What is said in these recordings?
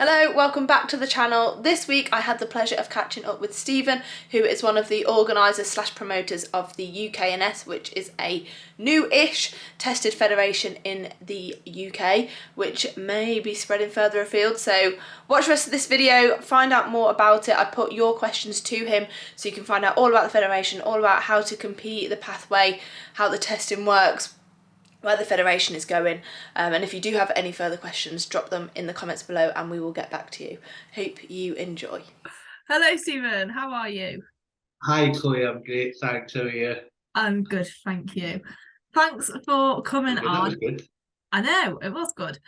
Hello, welcome back to the channel. This week I had the pleasure of catching up with Steven, who is one of the organisers slash promoters of the UKNS, which is a new-ish tested federation in the UK, which may be spreading further afield. So watch the rest of this video, find out more about it. I put your questions to him so you can find out all about the federation, all about how to compete, the pathway, how the testing works, where the federation is going, and if you do have any further questions, drop them in the comments below and we will get back to you. Hope you enjoy. Hello Stephen, how are you? Hi Chloe, I'm great, thanks. How are you? I'm good, thank you. Thanks for coming on. That was good. I know, it was good.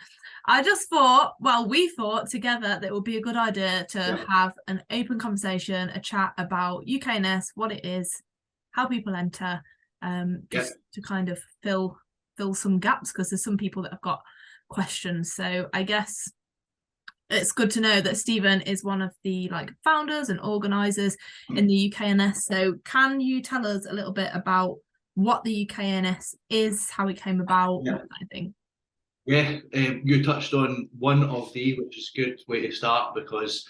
I just thought, well, we thought together that it would be a good idea to have an open conversation, a chat about UKNS, what it is, how people enter, just to kind of fill some gaps, because there's some people that have got questions. So I guess it's good to know that Steven is one of the founders and organisers in the UKNS. So can you tell us a little bit about what the UKNS is, how it came about, that kind of thing? Yeah, you touched on one of the, which is a good way to start, because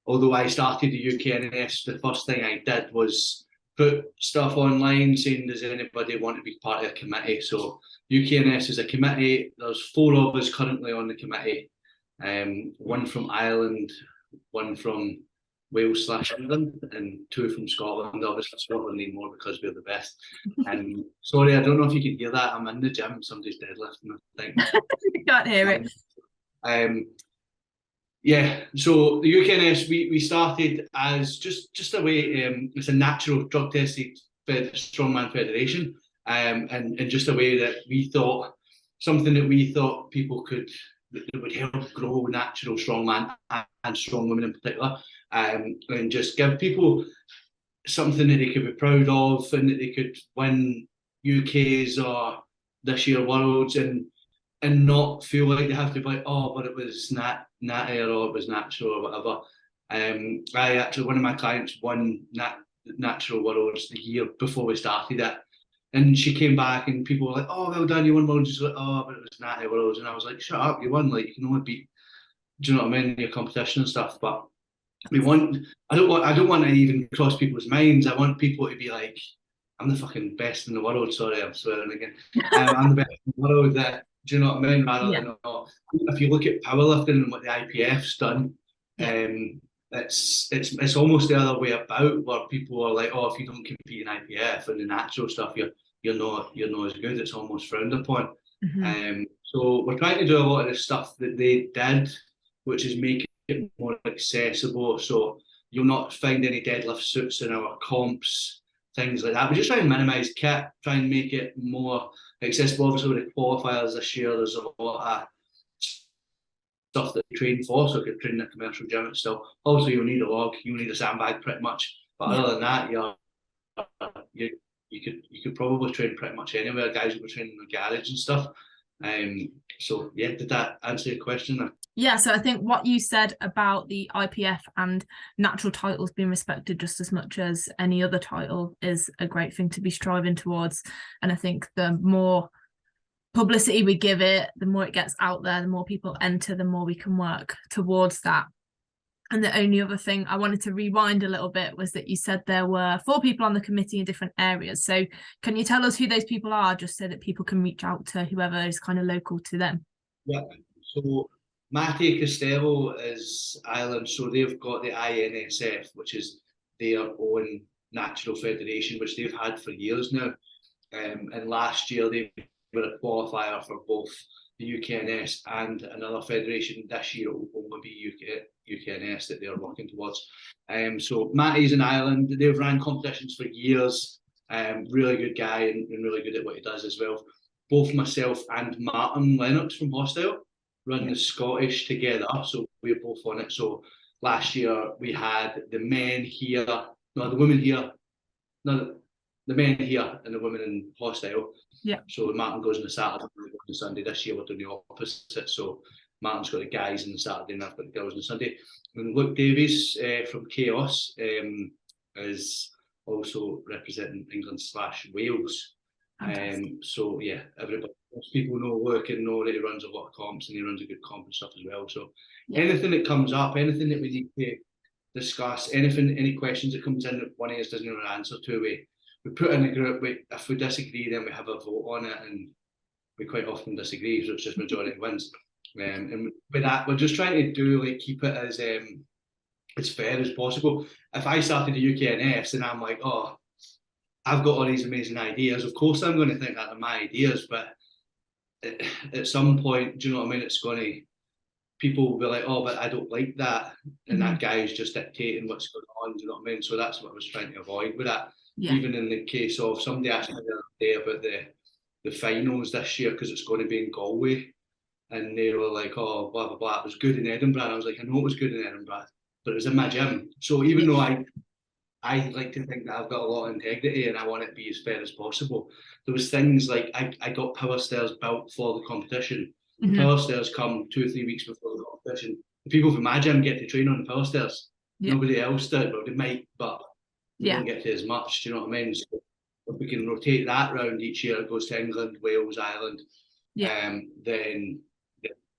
although I started the UKNS, the first thing I did was put stuff online saying, does anybody want to be part of a committee? So UKNS is a committee. There's 4 of us currently on the committee. One from Ireland, one from Wales / England, and 2 from Scotland. Obviously Scotland need more because we're the best. Sorry, I don't know if you can hear that. I'm in the gym, somebody's deadlifting, I think. You can't hear it. Yeah, so the UKNS, we started as just a way, it's a natural drug testing strongman federation, and just a way that we thought, something that we thought people could, that would help grow natural strongman and strong women in particular, and just give people something that they could be proud of, and that they could win UKs or this year Worlds, and not feel like they have to be like, oh, but it was natty, or it was natural, or whatever. I actually, one of my clients won natural Worlds the year before we started it, and she came back and people were like, oh, well done, you won Worlds. She's like, oh, but it was natty Worlds. And I was like, shut up, you won. Like, you can only beat, do you know what I mean, your competition and stuff. But I don't want to even cross people's minds. I want people to be like, I'm the fucking best in the world. Sorry, I'm swearing again. I'm the best in the world. That, do you know what I mean? Rather than, if you look at powerlifting and what the IPF's done, it's almost the other way about, where people are like, oh, if you don't compete in IPF and the natural stuff, you're not as good. It's almost frowned upon. So we're trying to do a lot of the stuff that they did, which is make it more accessible. So you'll not find any deadlift suits in our comps, things like that. We just try and minimise kit, try and make it more accessible. Obviously, with the qualifiers this year, there's a lot of stuff that we train for, so we could train in a commercial gym and still. Also, you'll need a log, you'll need a sandbag pretty much. But other than that, you could probably train pretty much anywhere. Guys will be training in the garage and stuff. So yeah, did that answer your question? Yeah, so I think what you said about the IPF and natural titles being respected just as much as any other title is a great thing to be striving towards. And I think the more publicity we give it, the more it gets out there, the more people enter, the more we can work towards that. And the only other thing I wanted to rewind a little bit was that you said there were 4 people on the committee in different areas. So can you tell us who those people are, just so that people can reach out to whoever is kind of local to them? Yeah, so Matty Costello is Ireland, so they've got the INSF, which is their own natural federation, which they've had for years now. And last year they were a qualifier for both the UKNS and another federation. This year it will only be UKNS that they're working towards. So Matty's in Ireland. They've ran competitions for years. Really good guy, and really good at what he does as well. Both myself and Martin Lennox from Hostile run the Scottish together, so we're both on it. So last year we had the men here, no, the women here, no, the men here and the women in Hostile. Yeah. So Martin goes on the Saturday, we go on the Sunday. This year we're doing the opposite. So Martin's got the guys on the Saturday and I've got the girls on the Sunday. And Luke Davies from Chaos is also representing England / Wales. So yeah, everybody, most people know Luke and know that he runs a lot of comps and he runs a good comp and stuff as well. So anything that comes up, anything that we need to discuss, any questions that comes in that one of us doesn't know an answer to, we put in a group. If we disagree, then we have a vote on it, and we quite often disagree, so it's just majority wins. And with that, we're just trying to do keep it as fair as possible. If I started a UKNS and I'm like, oh, I've got all these amazing ideas, of course I'm going to think that they're my ideas, but at some point, do you know what I mean? It's going to, people will be like, oh, but I don't like that, and that guy is just dictating what's going on. Do you know what I mean? So that's what I was trying to avoid with that. Yeah. Even in the case of somebody asked me the other day about the finals this year, because it's going to be in Galway, and they were like, oh, blah blah blah. It was good in Edinburgh. And I was like, I know it was good in Edinburgh, but it was in my gym. So even though I like to think that I've got a lot of integrity and I want it to be as fair as possible, there was things like I got power stairs built for the competition. The power stairs come 2 or 3 weeks before the competition. The people from my gym get to train on the power stairs. Nobody else did, but they might, but they don't get to as much. Do you know what I mean? So if we can rotate that round each year, it goes to England, Wales, Ireland, then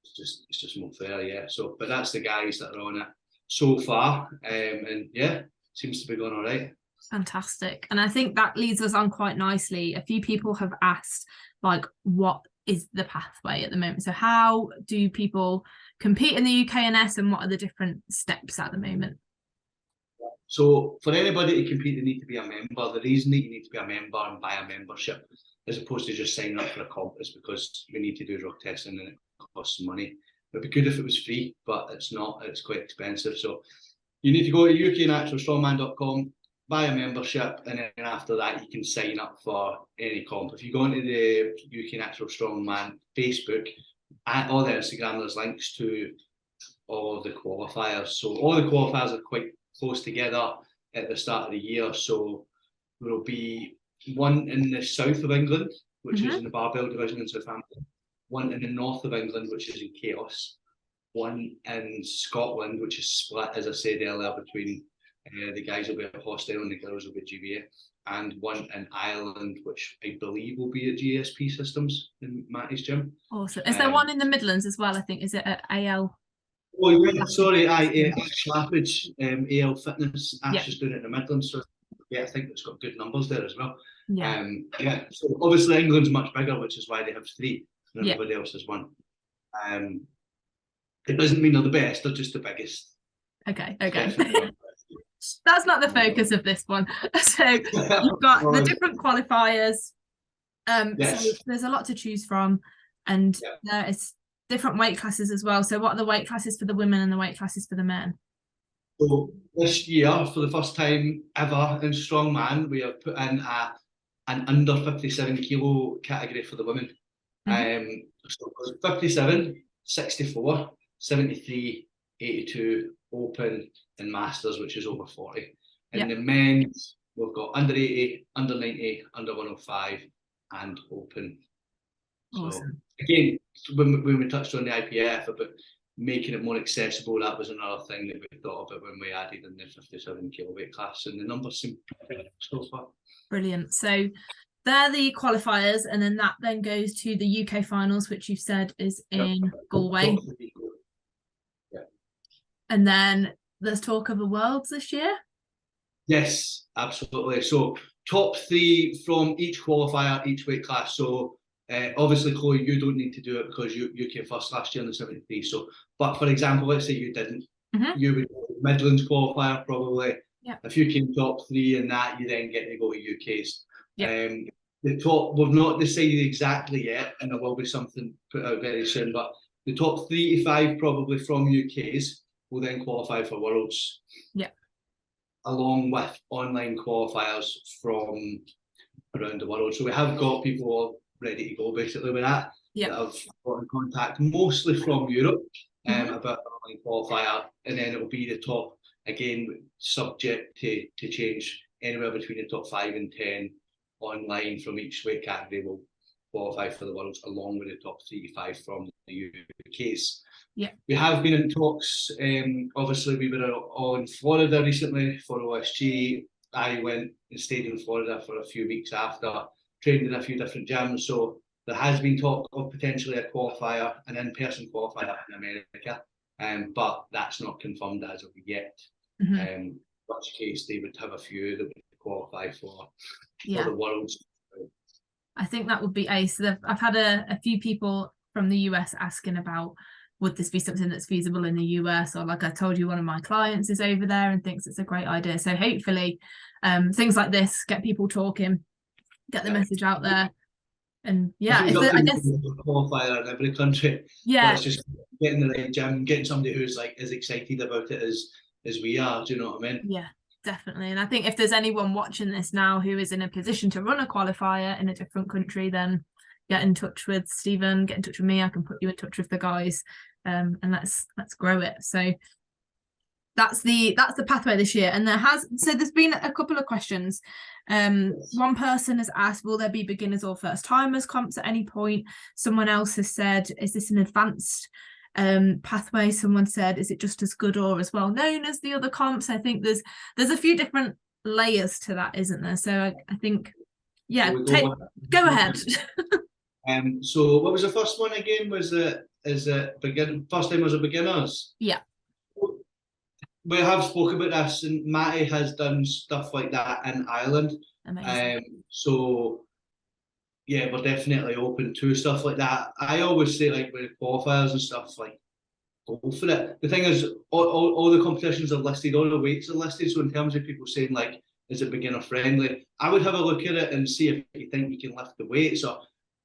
it's just more fair, yeah. So, but that's the guys that are on it so far, and yeah, seems to be going all right. Fantastic. And I think that leads us on quite nicely. A few people have asked, what is the pathway at the moment? So how do people compete in the UKNS, and what are the different steps at the moment? So for anybody to compete, they need to be a member. The reason that you need to be a member and buy a membership, as opposed to just signing up for a comp, is because we need to do drug testing and it costs money. It'd be good if it was free, but it's not. It's quite expensive. So you need to go to UKNaturalStrongman.com, buy a membership, and then after that you can sign up for any comp. If you go into the UK Natural Strongman Facebook, and all the Instagram, there's links to all of the qualifiers. So all the qualifiers are quite close together at the start of the year. So there will be one in the south of England, which is in the barbell division in Southampton, one in the north of England, which is in chaos, one in Scotland, which is split, as I said earlier, between the guys will be at Hostel and the girls will be at GBA, and one in Ireland, which I believe will be at GSP Systems in Matty's gym. Awesome. Is there one in the Midlands as well? I think, is it at AL? Oh yeah, sorry, Ash Lappage, AL Fitness. Ash is doing it in the Midlands, so yeah, I think it's got good numbers there as well. Yeah. So obviously England's much bigger, which is why they have 3, and everybody else has 1. It doesn't mean they're the best; they're just the biggest. Okay. That's not the focus of this one. So you've got the different qualifiers. So there's a lot to choose from, and there is different weight classes as well. So what are the weight classes for the women and the weight classes for the men? So this year, for the first time ever in Strongman, we have put in an under 57 kilo category for the women. So it was 57, 64, 73, 82, open, and masters, which is over 40. And the men's, we've got under 80, under 90, under 105, and open. Awesome. So again, when we touched on the IPF about making it more accessible, that was another thing that we thought about when we added in the 57 kilo weight class, and the numbers seem pretty so far. Brilliant. So they're the qualifiers, and then that then goes to the UK finals, which you've said is in Galway. And then there's talk of the Worlds this year? Yes, absolutely. So top 3 from each qualifier, each weight class. So obviously, Chloe, you don't need to do it because you came first last year in the 73. So, but for example, let's say you didn't. You would go to Midlands qualifier probably. If you came top 3 in that, you then get to go to UK's. The top, we've not decided exactly yet, and there will be something put out very soon, but the top 3 to 5 probably from UK's will then qualify for Worlds. Along with online qualifiers from around the world. So we have got people all ready to go basically with that. That have got in contact, mostly from Europe, about an online qualifier, and then it will be the top, again, subject to change, anywhere between the top 5 and 10 online from each weight category will qualify for the Worlds, along with the top 3 to 5 from the UK's. We have been in talks. Obviously, we were all in Florida recently for OSG. I went and stayed in Florida for a few weeks after, trained in a few different gyms. So there has been talk of potentially a qualifier, an in-person qualifier in America, but that's not confirmed as of yet. In which case they would have a few that would qualify for the Worlds. I think that would be ace. I've had a few people from the US asking about, would this be something that's feasible in the US? Or like I told you, one of my clients is over there and thinks it's a great idea. So hopefully things like this get people talking, get the message out there. And I guess qualifier in every country. Yeah. But it's just getting the right gym, getting somebody who's like as excited about it as we are. Do you know what I mean? Yeah, definitely. And I think if there's anyone watching this now who is in a position to run a qualifier in a different country, then get in touch with Steven, get in touch with me. I can put you in touch with the guys, and let's grow it. So that's the pathway this year. And there's been a couple of questions. One person has asked, will there be beginners or first timers comps at any point? Someone else has said, is this an advanced pathway? Someone said, is it just as good or as well known as the other comps? I think there's a few different layers to that, isn't there? So I think go ahead. So what was the first one again? Is it first timers or beginners? Yeah. We have spoken about this, and Matty has done stuff like that in Ireland. Amazing. So yeah, we're definitely open to stuff like that. I always say, like, with qualifiers and stuff, like, go for it. The thing is, all the competitions are listed, all the weights are listed. So in terms of people saying, like, is it beginner friendly, I would have a look at it and see if you think you can lift the weights, or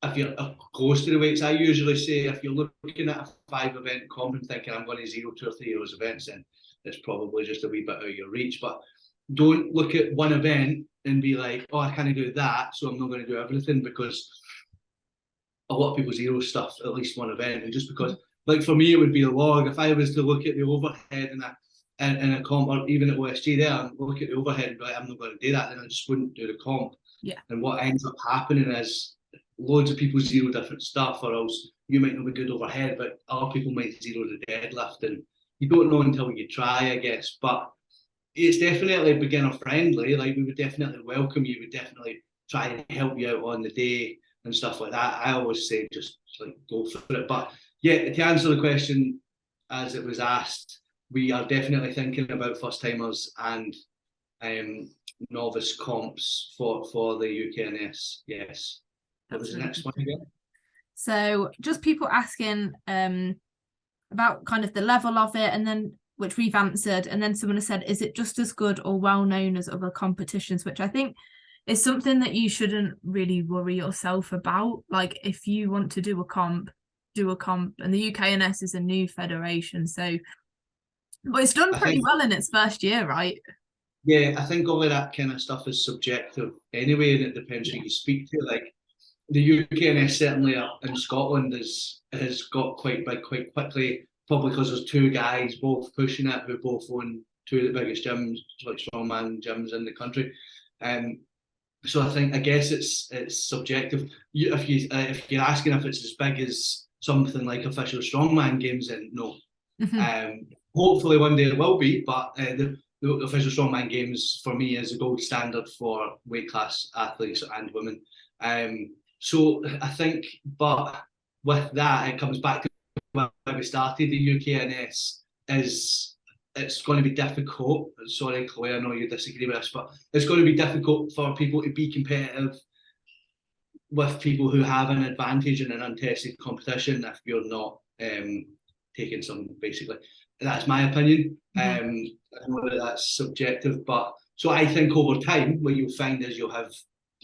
if you're close to the weights. I usually say, if you're looking at a 5-event comp and thinking I'm going to 0, 2 or 3 of those events, then it's probably just a wee bit out of your reach. But don't look at one event and be like, oh, I can't do that, so I'm not going to do everything, because a lot of people zero stuff at least one event. And just because, like, for me, it would be a log. If I was to look at the overhead in a comp, or even at OSG there, and look at the overhead and be like, I'm not going to do that, then I just wouldn't do the comp. Yeah. And what ends up happening is loads of people zero different stuff, or else you might not be good overhead, but other people might zero the deadlift, and you don't know until you try, I guess. But it's definitely beginner friendly. Like, we would definitely welcome you. Would definitely try and help you out on the day and stuff like that. I always say just like go for it. But yeah, to answer the question as it was asked, we are definitely thinking about first timers and novice comps for the UKNS. Yes. What was the next one again? So just people asking about kind of the level of it, and then which we've answered, and then someone has said, is it just as good or well known as other competitions? Which I think is something that you shouldn't really worry yourself about. Like, if you want to do a comp, and the UKNS is a new federation, so but it's done pretty well in its first year, right? Yeah, I think all of that kind of stuff is subjective anyway, and it depends who you speak to. Like, the UKNS certainly in Scotland has got quite big quite quickly, probably because there's two guys both pushing it, who both own two of the biggest gyms, like Strongman gyms in the country. So I guess it's subjective. If you're asking if it's as big as something like official Strongman games, then no. Hopefully one day it will be, but the official Strongman games for me is the gold standard for weight class athletes and women. So I think, but with that, it comes back to when we started. The UKNS it's going to be difficult. Sorry, Chloe, I know you disagree with us, but it's going to be difficult for people to be competitive with people who have an advantage in an untested competition if you're not taking some, basically. That's my opinion. I know that that's subjective, but so I think over time what you'll find is you'll have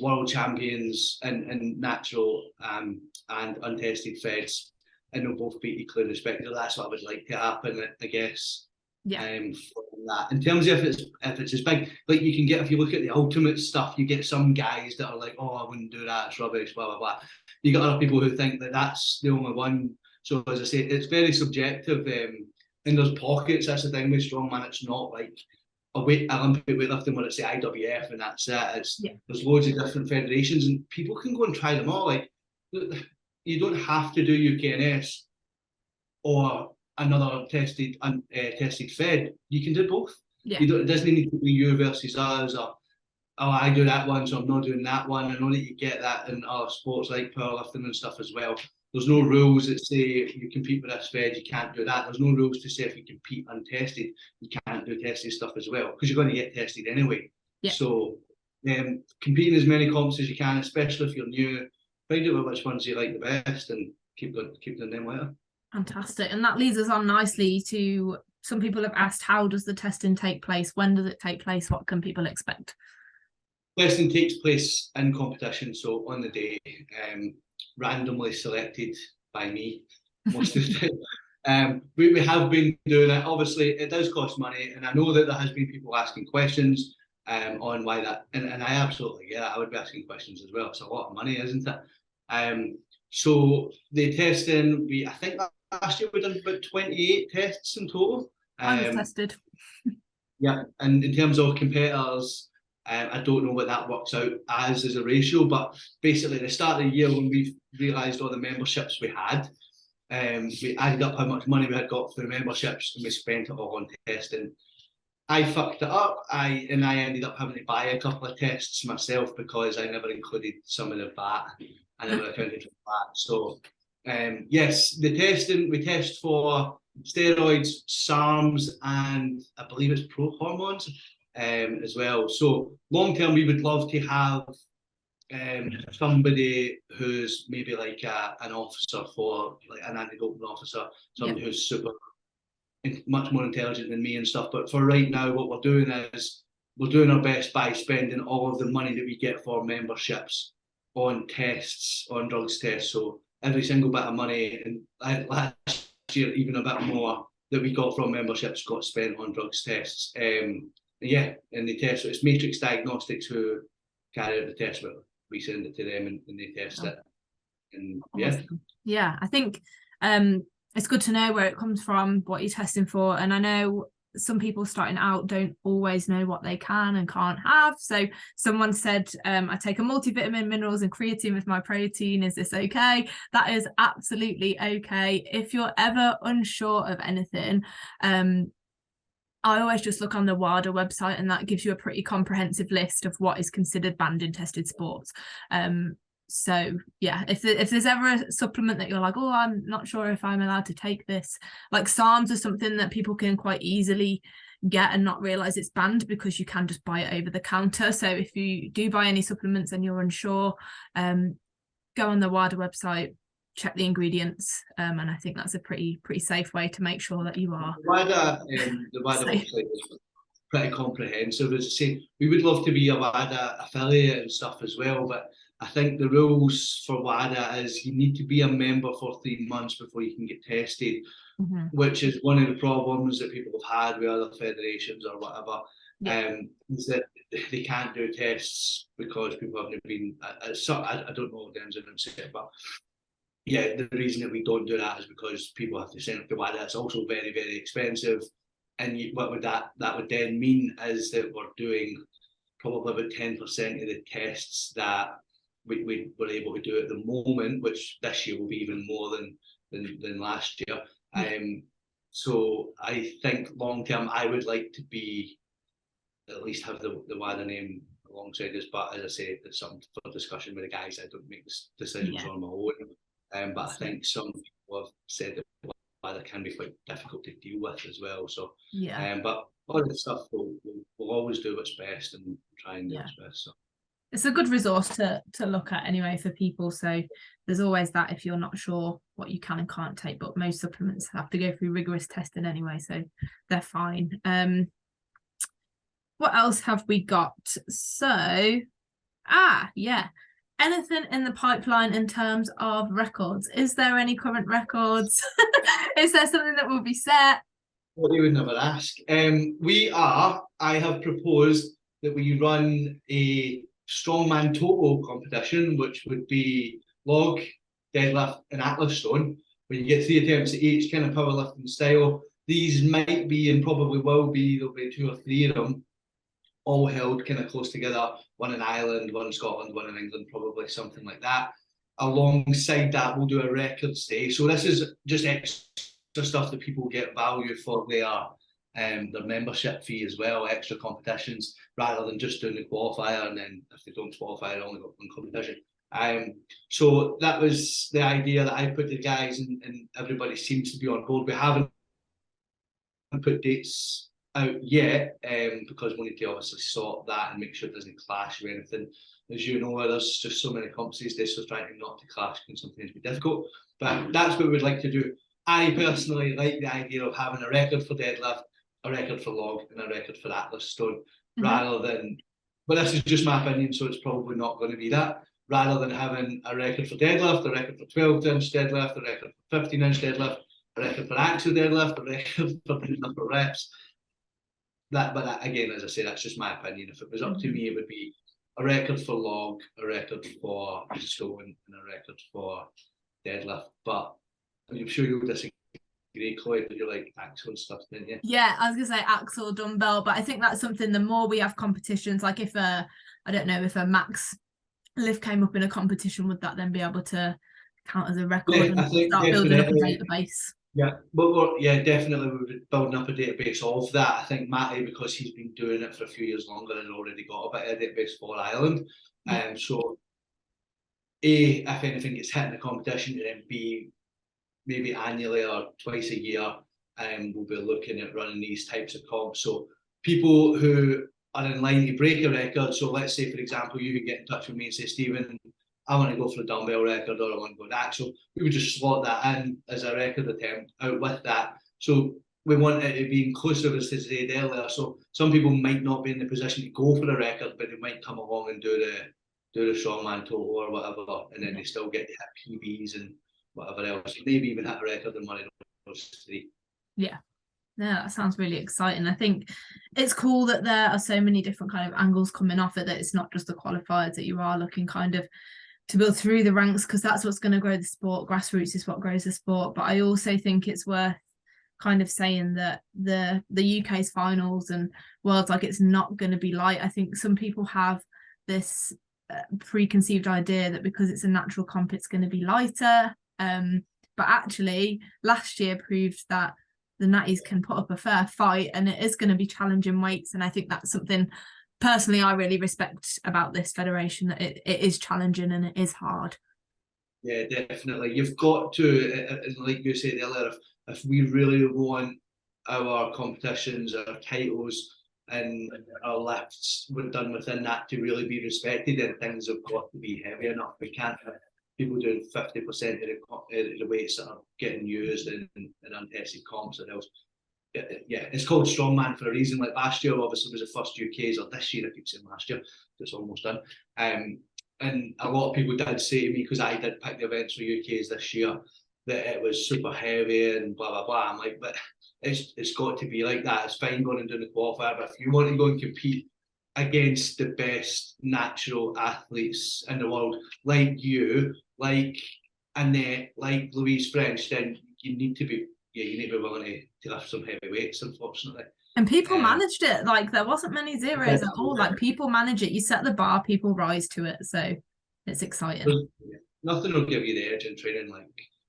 world champions in natural and untested feds, and they'll both be equally respected. That's what I would like to happen, I guess. Yeah. That. In terms of if it's as big, like, you can get, if you look at the ultimate stuff, you get some guys that are like, oh, I wouldn't do that, it's rubbish, blah blah blah. You got other people who think that that's the only one. So as I say, it's very subjective. And there's pockets. That's the thing with Strongman. It's not like Olympic weightlifting where it's the IWF and that's it. There's loads of different federations, and people can go and try them all. Like, you don't have to do UKNS or another tested fed. You can do both. Yeah. It doesn't need to be you versus us, or oh, I do that one, so I'm not doing that one. I know that you get that in other sports like powerlifting and stuff as well. There's no rules that say if you compete with this fed, you can't do that. There's no rules to say if you compete untested, you can't do tested stuff as well, because you're going to get tested anyway. Yeah. So competing as many comps as you can, especially if you're new, find out which ones you like the best and keep doing them later. Fantastic. And that leads us on nicely to, some people have asked, how does the testing take place? When does it take place? What can people expect? Testing takes place in competition, so on the day, randomly selected by me most of the time. We have been doing it. Obviously, it does cost money, and I know that there has been people asking questions on why that, and I absolutely get it. I would be asking questions as well. It's a lot of money, isn't it? So the testing, I think last year we done about 28 tests in total. I was tested. Yeah, and in terms of competitors, I don't know what that works out as a ratio, but basically at the start of the year when we realised all the memberships we had, we added up how much money we had got for the memberships and we spent it all on testing. I fucked it up. I ended up having to buy a couple of tests myself because I never included some of the VAT. I never accounted for that. So yes, the testing, we test for steroids, SARMs, and I believe it's pro hormones as well. So long term, we would love to have somebody who's maybe like an officer, for like an anti-doping officer, somebody who's super much more intelligent than me and stuff. But for right now, what we're doing is we're doing our best by spending all of the money that we get for memberships on tests, on drugs tests. So every single bit of money, and last year even a bit more that we got from memberships got spent on drugs tests. Yeah, and the test, so it's Matrix Diagnostics who carry out the test, but we send it to them and they test it. And yeah, I think it's good to know where it comes from, what you're testing for. And I know some people starting out don't always know what they can and can't have. So someone said, I take a multivitamin, minerals and creatine with my protein. Is this okay? That is absolutely okay. If you're ever unsure of anything, I always just look on the WADA website, and that gives you a pretty comprehensive list of what is considered banned in tested sports. So yeah, if there's ever a supplement that you're like, oh, I'm not sure if I'm allowed to take this, like SARMs are something that people can quite easily get and not realize it's banned, because you can just buy it over the counter. So if you do buy any supplements and you're unsure, go on the WADA website, check the ingredients, and I think that's a pretty safe way to make sure that you are. The WADA website is pretty comprehensive. As I say, we would love to be a WADA affiliate and stuff as well, but I think the rules for WADA is you need to be a member for 3 months before you can get tested, which is one of the problems that people have had with other federations or whatever. Is that they can't do tests because people haven't been. I don't know the ins and outs of it, but yeah, the reason that we don't do that is because people have to send up to WADA. It's also very, very expensive, and what would that would then mean is that we're doing probably about 10% of the tests that we were able to do at the moment, which this year will be even more than last year. So I think long term, I would like to be at least have the WADA name alongside us. But as I say, it's something for discussion with the guys. I don't make decisions on my own. But I think some people have said that WADA can be quite difficult to deal with as well. So but all of the stuff we'll always do what's best and try and do what's best. So it's a good resource to look at anyway for people. So there's always that if you're not sure what you can and can't take, but most supplements have to go through rigorous testing anyway, so they're fine. What else have we got? So anything in the pipeline in terms of records? Is there any current records? Is there something that will be set? Well, they would never ask. I have proposed that we run a Strongman total competition, which would be log, deadlift, and atlas stone, where you get 3 attempts at each kind of powerlifting style. These might be, and probably will be, there'll be 2 or 3 of them, all held kind of close together. One in Ireland, one in Scotland, one in England, probably something like that. Alongside that, we'll do a records day. So this is just extra stuff that people get value for their their membership fee as well, extra competitions, rather than just doing the qualifier, and then if they don't qualify, they only got one competition. So that was the idea that I put to the guys, and everybody seems to be on board. We haven't put dates out yet, because we need to obviously sort that and make sure it doesn't clash or anything. As you know, there's just so many comps these days, so trying not to clash can sometimes be difficult. But that's what we'd like to do. I personally like the idea of having a record for deadlift, a record for log, and a record for Atlas stone, rather than, but this is just my opinion, so it's probably not going to be that, rather than having a record for deadlift, a record for 12-inch deadlift, a record for 15-inch deadlift, a record for axial deadlift, a record for the number of reps. But again, as I say, that's just my opinion. If it was up to me, it would be a record for log, a record for stone, and a record for deadlift. But I'm sure you'll disagree, Chloe, because you like axle and stuff, didn't you? Yeah, I was gonna say axle, dumbbell, but I think that's something, the more we have competitions, like if I don't know, if a max lift came up in a competition, would that then be able to count as a record and start building up a database? Yeah, but definitely we'll be building up a database of that. I think Matty, because he's been doing it for a few years longer, has already got a bit of a database for Ireland. So A, if anything gets hit in the competition, and then B, maybe annually or twice a year, we'll be looking at running these types of comps. So people who are in line to break a record, so let's say, for example, you could get in touch with me and say, Stephen, I want to go for a dumbbell record, or I want to go to axle. We would just slot that in as a record attempt out with that. So we want it to be inclusive, as I said earlier. So some people might not be in the position to go for a record, but they might come along and do the strongman total or whatever, and then they still get to hit PBs and whatever else. Maybe even hit a record in one of those three. Yeah. No, that sounds really exciting. I think it's cool that there are so many different kind of angles coming off it, that it's not just the qualifiers, that you are looking kind of to build through the ranks, because that's what's going to grow the sport. Grassroots is what grows the sport. But I also think it's worth kind of saying that the UK's finals and worlds, like, it's not going to be light. I think some people have this preconceived idea that because it's a natural comp, it's going to be lighter. But actually, last year proved that the natties can put up a fair fight, and it is going to be challenging weights. And I think that's something personally I really respect about this federation, that it is challenging and it is hard. Yeah, definitely. You've got to, like you said earlier, if we really want our competitions, our titles, and our lifts were done within that to really be respected, then things have got to be heavy enough. We can't have people doing 50% of the weights that are getting used in untested comps and else. Yeah, it's called Strongman for a reason. Like last year, obviously, was the first UKs, or this year, I keep saying last year, it's almost done. And a lot of people did say to me, because I did pick the events for UKs this year, that it was super heavy and blah, blah, blah. I'm like, but it's got to be like that. It's fine going and doing the qualifier, but if you want to go and compete against the best natural athletes in the world, like you, like Annette, like Louise French, then you need to be willing to lift some heavy weights, unfortunately. And people managed it. Like, there wasn't many zeros at all. Like, people manage it. You set the bar, people rise to it. So it's exciting. Nothing will give you the edge in training, like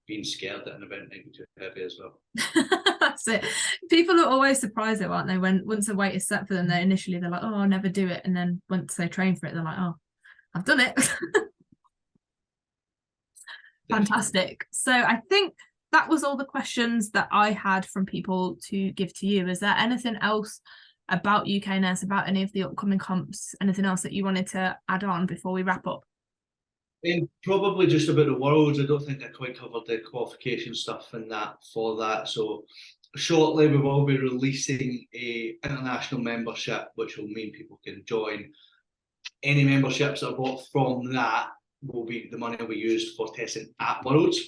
being scared that an event might be too heavy as well. That's it. People are always surprised though, aren't they? When once a weight is set for them, they're like, oh, I'll never do it. And then once they train for it, they're like, oh, I've done it. Fantastic. So I think that was all the questions that I had from people to give to you. Is there anything else about UKNS, about any of the upcoming comps, anything else that you wanted to add on before we wrap up? Probably just about the Worlds. I don't think I quite covered the qualification stuff and that for that. So shortly we will be releasing a international membership, which will mean people can join. Any memberships that are bought from that will be the money will be used for testing at Worlds.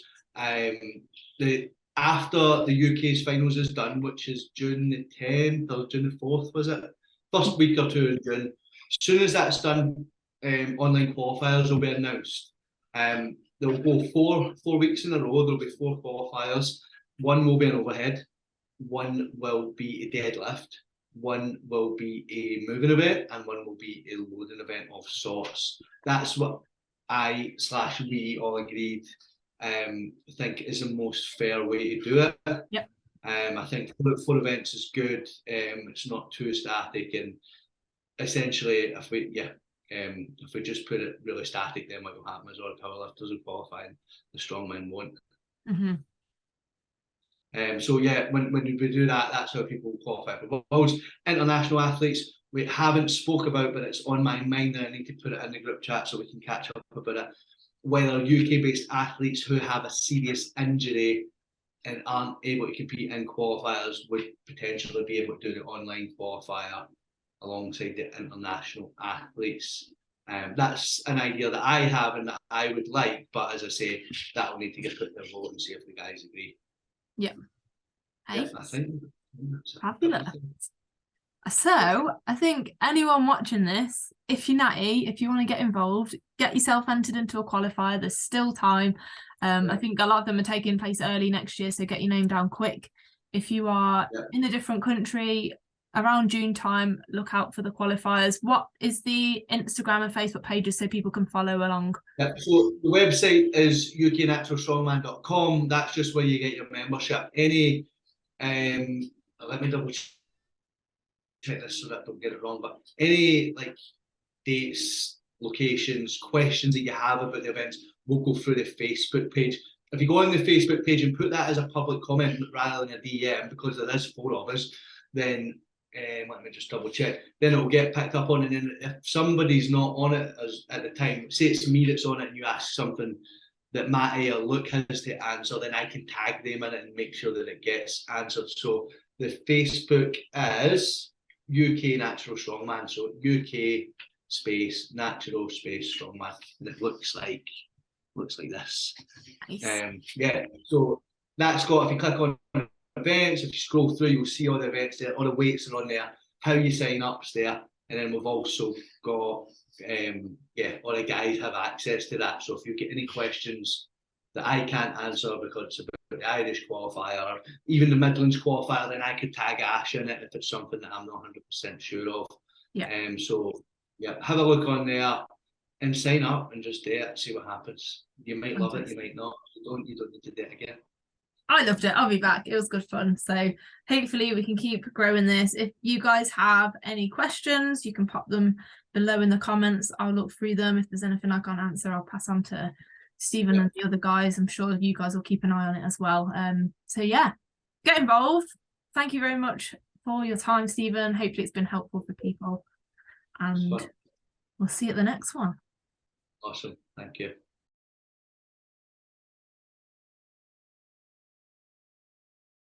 After the UK's finals is done, which is June the 10th or June the 4th, was it? First week or two in June. As soon as that's done, online qualifiers will be announced. They'll go four weeks in a row. There'll be 4 qualifiers. One will be an overhead. One will be a deadlift. One will be a moving event, and one will be a loading event of sorts. That's what we all agreed think is the most fair way to do it. Yep. I think 4 events is good. It's not too static, and essentially, if we just put it really static, then what will happen is all the powerlifters will qualify and the strongmen won't. So yeah, when we do that, that's how people qualify for worlds. International athletes, we haven't spoke about, but it's on my mind and I need to put it in the group chat so we can catch up about it. Whether UK-based athletes who have a serious injury and aren't able to compete in qualifiers would potentially be able to do the online qualifier alongside the international athletes. That's an idea that I have and that I would like, but as I say, that will need to get put to a vote and see if the guys agree. Yeah. Yeah, I think fabulous. So I think anyone watching this, if you're natty, if you want to get involved, get yourself entered into a qualifier. There's still time. I think a lot of them are taking place early next year, so get your name down quick. If you are in a different country around June time, look out for the qualifiers. What is the Instagram and Facebook pages so people can follow along? Yeah, so the website is UKNaturalStrongman.com. That's just where you get your membership. Any let me double check this so that I don't get it wrong, but any like dates, locations, questions that you have about the events, we'll go through the Facebook page. If you go on the Facebook page and put that as a public comment rather than a DM, because there is 4 of us, then let me just double check, then it will get picked up on. And then if somebody's not on it as at the time, say it's me that's on it and you ask something that Matty or Luke has to answer, then I can tag them in it and make sure that it gets answered. So the Facebook is UK Natural Strongman, so UK space Natural space Strongman, and it looks like this. Nice. Yeah, so that's got, if you click on events, if you scroll through, you'll see all the events there, all the weights are on there, how you sign up's there, and then we've also got all the guys have access to that. So if you get any questions that I can't answer because it's about the Irish qualifier or even the Midlands qualifier, then I could tag Ash in it if it's something that I'm not 100% sure of. So yeah, have a look on there and sign up and just do it, see what happens. You might love it, you might not. You don't need to do it again. I loved it. I'll be back. It was good fun. So hopefully we can keep growing this. If you guys have any questions, you can pop them below in the comments. I'll look through them. If there's anything I can't answer, I'll pass on to Steven and the other guys. I'm sure you guys will keep an eye on it as well. So yeah, get involved. Thank you very much for your time, Steven. Hopefully it's been helpful for people. And we'll see you at the next one. Awesome. Thank you.